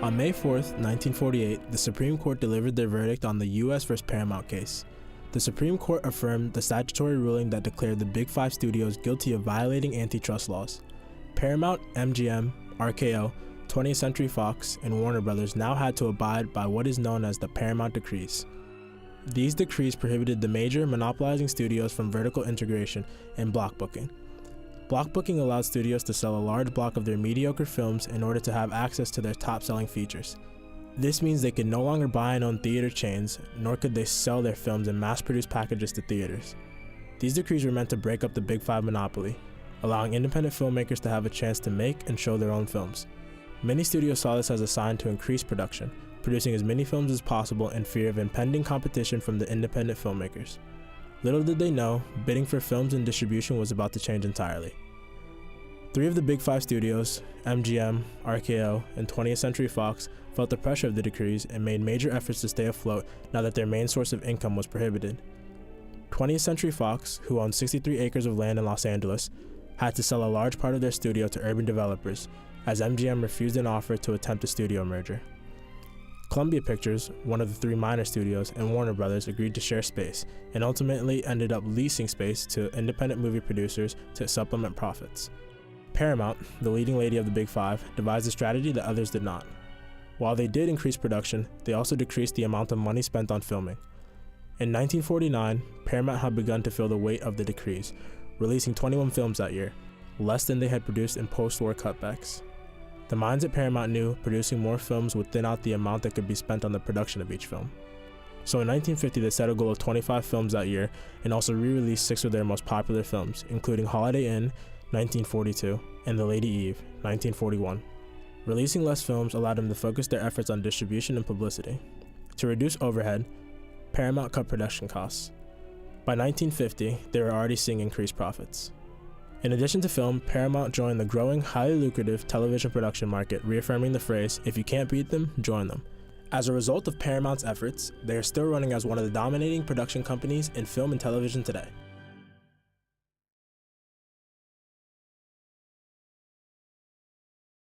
On May 4, 1948, the Supreme Court delivered their verdict on the U.S. vs. Paramount case. The Supreme Court affirmed the statutory ruling that declared the Big Five studios guilty of violating antitrust laws. Paramount, MGM, RKO, 20th Century Fox, and Warner Brothers now had to abide by what is known as the Paramount Decrees. These decrees prohibited the major monopolizing studios from vertical integration and block booking. Block booking allowed studios to sell a large block of their mediocre films in order to have access to their top-selling features. This means they could no longer buy and own theater chains, nor could they sell their films in mass-produced packages to theaters. These decrees were meant to break up the Big Five monopoly, allowing independent filmmakers to have a chance to make and show their own films. Many studios saw this as a sign to increase production, producing as many films as possible in fear of impending competition from the independent filmmakers. Little did they know, bidding for films and distribution was about to change entirely. 3 of the Big Five studios, MGM, RKO, and 20th Century Fox, felt the pressure of the decrees and made major efforts to stay afloat now that their main source of income was prohibited. 20th Century Fox, who owned 63 acres of land in Los Angeles, had to sell a large part of their studio to urban developers, as MGM refused an offer to attempt a studio merger. Columbia Pictures, one of the 3 minor studios, and Warner Brothers agreed to share space, and ultimately ended up leasing space to independent movie producers to supplement profits. Paramount, the leading lady of the Big Five, devised a strategy that others did not. While they did increase production, they also decreased the amount of money spent on filming. In 1949, Paramount had begun to feel the weight of the decrees, releasing 21 films that year, less than they had produced in post-war cutbacks. The minds at Paramount knew producing more films would thin out the amount that could be spent on the production of each film. So in 1950, they set a goal of 25 films that year and also re-released 6 of their most popular films, including Holiday Inn, 1942, and The Lady Eve, 1941. Releasing less films allowed them to focus their efforts on distribution and publicity. To reduce overhead, Paramount cut production costs. By 1950, they were already seeing increased profits. In addition to film, Paramount joined the growing, highly lucrative television production market, reaffirming the phrase, "If you can't beat them, join them." As a result of Paramount's efforts, they are still running as one of the dominating production companies in film and television today.